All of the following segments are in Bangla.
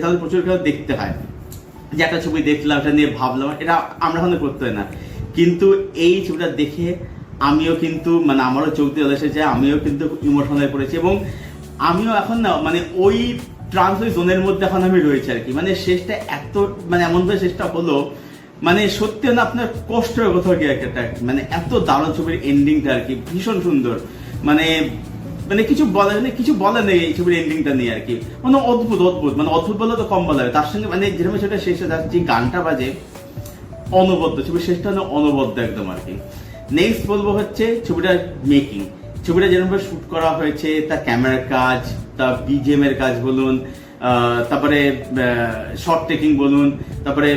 তাহলে প্রচুর কেউ দেখতে হয় যে একটা ছবি দেখলাম, এটা নিয়ে ভাবলাম, এটা আমরা এখন করতে হয় না। কিন্তু এই ছবিটা দেখে আমিও কিন্তু আমারও চোখ দিয়ে এসেছে, আমিও কিন্তু ইমোশনাল হয়ে পড়েছি এবং আমিও এখন না ওই ট্রান্সফার জোনের মধ্যে এখন আমি রয়েছি আর কি। শেষটা এত এমনভাবে শেষটা হলো সত্যি আপনার কষ্ট হয়ে কোথাও গিয়ে একটা এত দারুণ ছবির এন্ডিংটা আর কি, ভীষণ সুন্দর। কিছু বলা নেই এই ছবির এন্ডিংটা নিয়ে আর কি। অদ্ভুত অদ্ভুত অদ্ভুত বলে তো কম বলা হবে। তার সঙ্গে যেরকম সেটা শেষে যে গানটা বাজে অনবদ্য, ছবির শেষটা অনবদ্য একদম আর কি। নেক্সট বলবো হচ্ছে ছবিটার মেকিং। ছবিটা যেরকম শুট করা হয়েছে, তার ক্যামেরার কাজ, তার বিজিএম এর কাজ বলুন, তারপরে শর্ট টেকিং বলুন, তারপরে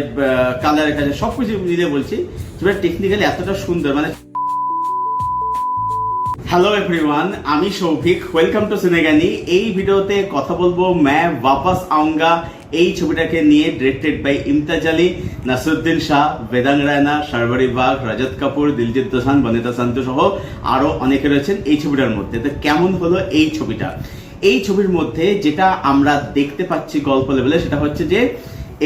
কালারের কাজ, সবকিছু মিলে বলছি ছবিটা টেকনিক্যালি এতটা সুন্দর। হ্যালো এভরিওয়ান, আমি সৌভিক, ওয়েলকাম টু সিনেগানি। এই ভিডিওতে কথা বলবো मैं वापस आऊंगा এই ছবিটাকে নিয়ে, ডিরেক্টেড বাই ইমতাজ আলী, নাসিরুদ্দিন শাহ, বেদাঙ্গ রায়না, শারবারি বাগ, রাজত কাপুর, দিলজিৎ দোসান, বনিতা সান্তু সহ আরো অনেকে রয়েছেন এই ছবিটার মধ্যে। তো কেমন হলো এই ছবিটা? এই ছবির মধ্যে যেটা আমরা দেখতে পাচ্ছি গল্প লেভেলে, সেটা হচ্ছে যে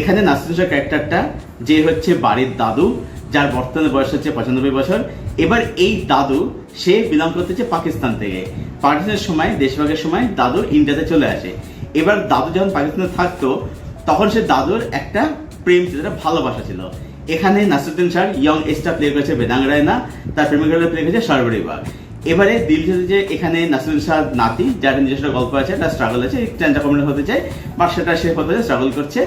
এখানে নাসিরুদ্দিন শাহ ক্যারেক্টারটা যে হচ্ছে বাড়ির দাদু, যার বর্তমানে বয়স হচ্ছে 95 বছর। এবার এই দাদু সে বিলং করতেছে পাকিস্তান থেকে। পাকিস্তানের সময়, দেশভাগের সময় দাদু ইন্ডিয়াতে চলে আসে। এবার দাদু যখন পাকিস্তানে থাকতো তখন সে দাদুর একটা প্রেম ছিল, ভালোবাসা ছিল। এখানে নাসিরুদ্দিন শাহ ইয়ং এজটা প্লে করেছে বেদাঙ্গ রায়না, তার প্রেমিকার প্লে করেছে শারবারি বাগ। এবারে দিলজিৎ যে এখানে নাসিরুদ্দিন শাহ নাতি, যার নিজস্ব গল্প আছে, একটা স্ট্রাগল আছে, স্ট্যান্ড আপ কমেডি হতে চায় বা সেটা সে হতে স্ট্রাগল করছে।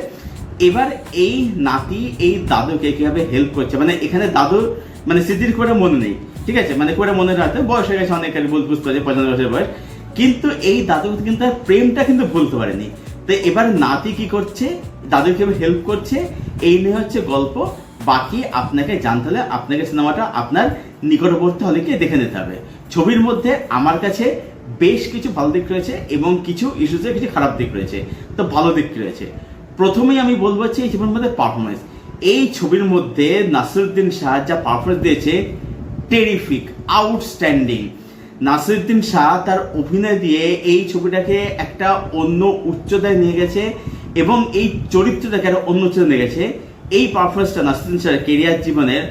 এবার এই নাতি এই দাদুকে কিভাবে হেল্প করছে, এখানে দাদুর স্মৃতির করে মনে নেই, ঠিক আছে, করে মনে রাখতে বয়স হয়ে গেছে অনেক, বুঝতে পারছে 95 বছরের বয়স, কিন্তু এই দাদু কিন্তু তার প্রেমটা কিন্তু ভুলতে পারেনি। তো এবার নাতি কি করছে, দাদু কিভাবে হেল্প করছে, এই নিয়ে হচ্ছে গল্প। বাকি আপনাকে জানতে হলে আপনাকে সিনেমাটা আপনার নিকটবর্তী হলে গিয়ে দেখে নিতে হবে। ছবির মধ্যে আমার কাছে বেশ কিছু ভালো দিক রয়েছে এবং কিছু ইস্যুসের কিছু খারাপ দিক রয়েছে। তো ভালো দিক রয়েছে, প্রথমেই আমি বলবো হচ্ছে এই ছবির মধ্যে পারফরমেন্স। এই ছবির মধ্যে নাসিরুদ্দিন শাহ যা পারফরমেন্স দিয়েছে, টেরিফিক, আউটস্ট্যান্ডিং। নাসিরুদ্দিন শাহ তার অভিনয় দিয়ে এই ছবিটাকে একটা অন্য উচ্চতায় নিয়ে গেছে এবং এই চরিত্রটাকে একটা অন্য উচ্চতায় নিয়ে গেছে। এই পারফরমেন্সটা নাসিরুদ্দিন শাহের কেরিয়ার জীবনের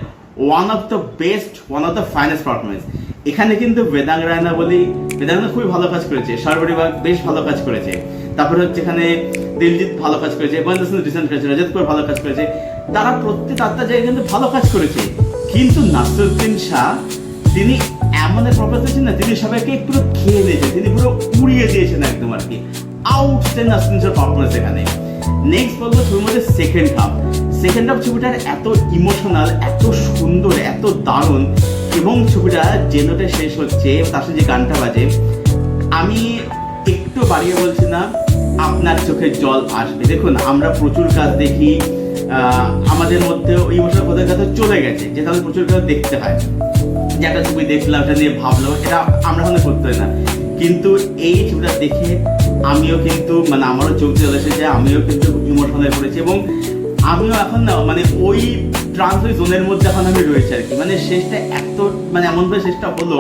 one of the best, one of the finest performance. এখানে কিন্তু বেদাঙ্গ রায়না বলি, বেদাঙ্গ খুবই ভালো কাজ করেছে, শারবারি বাগ বেশ ভালো কাজ করেছে, তারপরে হচ্ছে এখানে দিলজিৎ ভালো কাজ করেছে, রিসেন্ট করেছে, রাজত কাপুর ভালো কাজ করেছে। তারা প্রত্যেক আত্মা জায়গায় কিন্তু ভালো কাজ করেছে। কিন্তু নাসিরুদ্দিন শাহ তিনি এমন এক পারফরমেন্স দিয়েছেন না, তিনি সবাইকে পুরো খেয়ে দিয়েছেন, তিনি পুরো উড়িয়ে দিয়েছেন একদম আর কি। আউটস্ট্যান্ডিং নাসিরুদ্দিন শাহ পারফরমেন্স এখানে। নেক্সট বলবো ছবির মধ্যে সেকেন্ড হাফ ছবিটার এত ইমোশনাল, এত সুন্দর, এত দারুণ, এবং ছবিটা যে নোটে শেষ হচ্ছে তার সাথে যে গানটা বাজে, আমি একটু বাড়িয়ে বলছি না, আপনার চোখে জল আসবে। দেখুন, আমরা প্রচুর কাজ দেখি, আমাদের মধ্যে ওই ইমোশনাল কোথায় কোথায় চলে গেছে, যেটা আমাদের প্রচুর কাজ দেখতে হয়, যে একটা ছবি দেখলাম, এটা নিয়ে ভাবলাম, এটা আমরা এখন করতে হয় না। কিন্তু এই ছবিটা দেখে আমিও কিন্তু আমারও চোখ দিয়ে এসেছে, আমিও কিন্তু ইমোশনাল হয়ে পড়েছি এবং আমিও এখন না ওই ট্রান্সফার জোনের মধ্যে এখন আমি রয়েছি আর কি। শেষটা এত এমনভাবে শেষটা হলো,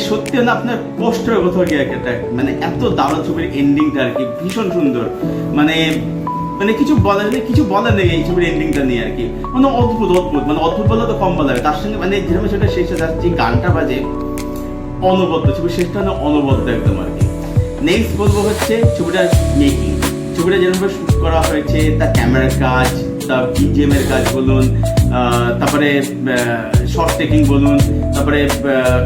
সত্যি আপনার কষ্ট হয়ে কোথাও গিয়ে একটা এত দারুণ ছবির এন্ডিংটা আর কি, ভীষণ সুন্দর। কিছু বলা নেই এই ছবির এন্ডিংটা নিয়ে আর কি। অদ্ভুত অদ্ভুত অদ্ভুত বলে তো কম বলা হবে। তার সঙ্গে যেরকম সেটা শেষে যাচ্ছে গানটা বাজে অনবদ্য, ছবির শেষটা অনবদ্য একদম আর কি। নেক্সট বলবো হচ্ছে ছবিটার মেকিং। ছবিটা যেরকম শুট করা হয়েছে, তার ক্যামেরার কাজ, তার বিজিএম এর কাজ বলুন, তারপরে শর্ট টেকিং বলুন, তারপরে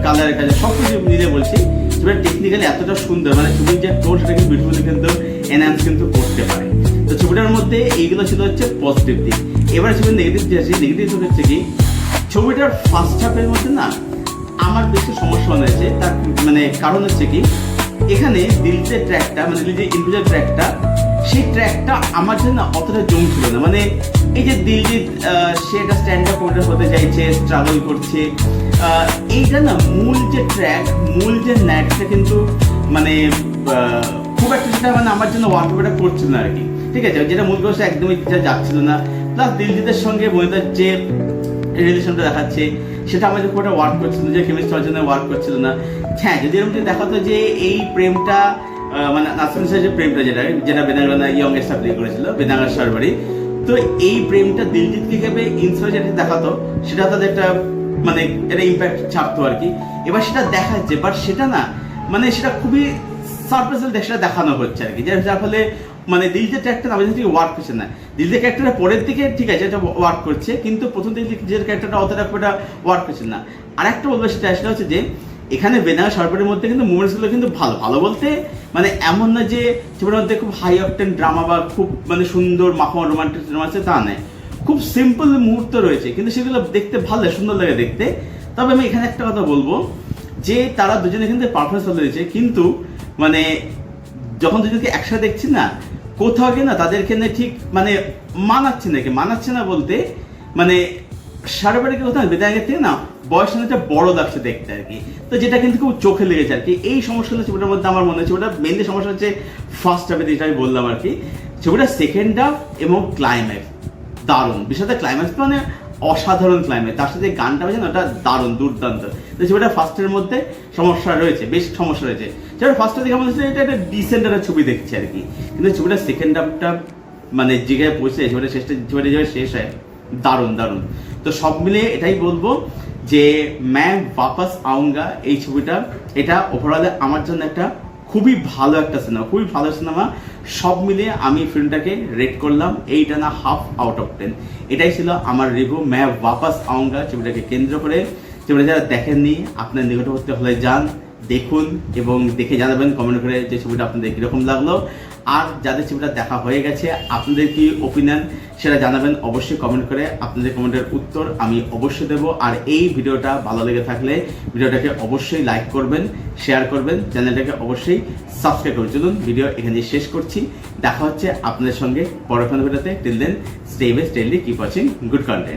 কালারের কাজ, সবকিছু মিলে বলছি ছবিটা টেকনিক্যালি এতটা সুন্দর, ছবির যে টোন সেটাকে বিউটিফুলি কিন্তু এনহ্যান্স কিন্তু করতে পারে। তো ছবিটার মধ্যে এইগুলো ছিল হচ্ছে পজিটিভ দিক। এবার ছবির নেগেটিভ যে আছে, নেগেটিভ হচ্ছে কি, ছবিটার ফার্স্ট হাফের মধ্যে না আমার বেশি সমস্যা হয়েছে। তার কারণ হচ্ছে কি, এখানে দিলজিতের ট্র্যাকটা দিলজিৎ ইন্ডিভিজুয়াল ট্র্যাকটা, সেই ট্র্যাকটা আমার জন্য অতটা জমছিল না। এই যে দিলজিৎ সে একটা স্ট্যান্ড আপ কমেডি হতে চাইছে, স্ট্রাগল করছে, এইটা না মূল যে ট্র্যাক, মূল যে ন্যাটটা কিন্তু খুব একটা সেটা আমার জন্য ওয়ার্কআউটটা করছিল না আর কি, ঠিক আছে, যেটা মূল কোর্সটা একদমই যাচ্ছিল না। প্লাস দিলজিতের সঙ্গে বনিতার যে রিলেশনটা দেখাচ্ছে সেটা আমাদের খুব একটা ওয়ার্ক করছিল, যে কেমিস্ট্রি জন্য ওয়ার্ক করছিল না। হ্যাঁ, যদি এরকম দেখাতো যে এই প্রেমটা মানে নাসরিন শাহের যে প্রেমটা যেটা বেদাঙ্গা ইয়ং স্টার প্লে করেছিল বেদাঙ্গা সরবারি, তো এই প্রেমটা দিলজিৎকে কিভাবে ইন্সপিরেশন দেখাতো সেটা তাদের একটা মানে একটা ইম্প্যাক্ট ছাড়তো আর কি। এবার সেটা দেখাচ্ছে, বাট সেটা না মানে সেটা খুবই সারপ্রাইজেল সেটা দেখানো হচ্ছে আর কি, যার ফলে মানে দিলজিৎ ক্যারেক্টার আমাদের থেকে ওয়ার্ক করছে না। দিলজিৎ ক্যারেক্টারটা পরের দিকে ঠিক আছে এটা ওয়ার্ক করছে, কিন্তু প্রথম দিকে যে ক্যারেক্টারটা অতটা এটা ওয়ার্ক করছে না। আর একটা বলবো সেটা হচ্ছে যে এখানে বেদাঙ্গা সরকারের মধ্যে কিন্তু মুভমেন্টসগুলো কিন্তু ভালো ভালো বলতে মানে এমন না যে ছবিটার মধ্যে খুব হাই অকটেন ড্রামা বা খুব মানে সুন্দর মাখন রোমান্টিক সিনেমা আছে তা নয়, খুব সিম্পল মুহূর্ত রয়েছে কিন্তু সেগুলো দেখতে ভালো লাগে, সুন্দর লাগে দেখতে। তবে আমি এখানে একটা কথা বলবো যে তারা দুজনে কিন্তু পারফরমেন্স ভালো হয়েছে, কিন্তু মানে যখন দুজনকে একসাথে দেখছি না কোথাও গিয়ে না তাদেরকে না ঠিক মানে মানাচ্ছে না বলতে মানে সারাবাড়িকে কোথাও বেদাঙ্গের থেকে না বয়স অনেকটা বড় লাগছে দেখতে আর কি, তো যেটা কিন্তু খুব চোখে লেগেছে আর কি। এই সমস্যাগুলো ছবিটার মধ্যে আমার মনে হচ্ছে ছবিটা মেনলি সমস্যা হচ্ছে ফার্স্ট হাফে, যেটা আমি বললাম আর কি। ছবিটা সেকেন্ড হাফ এবং ক্লাইম্যাক্স দারুণ, বিশেষ ক্লাইম্যাক্স মানে অসাধারণ ক্লাইম্যাক্স, তার সাথে গানটা বাজে না ওটা দারুণ দুর্দান্ত। তো ছবিটা ফার্স্টের মধ্যে সমস্যা রয়েছে, বেশ সমস্যা রয়েছে। ছবিটা ফার্স্টে দেখে মনে হচ্ছে এটা একটা ডিসেন্ট একটা ছবি দেখছি আর কি, কিন্তু ছবিটা সেকেন্ড হাফটা মানে জায়গায় পৌঁছে ছবিটা ছবিটা যেভাবে শেষ হয় দারুণ। তো সব মিলিয়ে এটাই বলবো যে मैं वापस आऊंगा এই ছবিটা এটা ওভারঅলে আমার জন্য একটা খুবই ভালো একটা সিনেমা, সব মিলিয়ে আমি ফিল্মটাকে রেট করলাম 8.5 আউট অফ 10। এটাই ছিল আমার রিভিউ मैं वापस आऊंगा ছবিটাকে কেন্দ্র করে। ছবিটা যারা দেখেননি আপনার নিকটবর্তী হলে যান, দেখুন এবং দেখে জানাবেন কমেন্ট করে যে ছবিটা আপনাদের কীরকম লাগলো। আর যাদের ছবিটা দেখা হয়ে গেছে আপনাদের কি ওপিনিয়ন সেটা জানাবেন অবশ্যই কমেন্ট করে, আপনাদের কমেন্টের উত্তর আমি অবশ্যই দেবো। আর এই ভিডিওটা ভালো লেগে থাকলে ভিডিওটাকে অবশ্যই লাইক করবেন, শেয়ার করবেন, চ্যানেলটাকে অবশ্যই সাবস্ক্রাইব করবেন। চলুন ভিডিও এখানে শেষ করছি, দেখা হচ্ছে আপনাদের সঙ্গে পরের ভিডিওতে। Till then stay west, keep watching good content.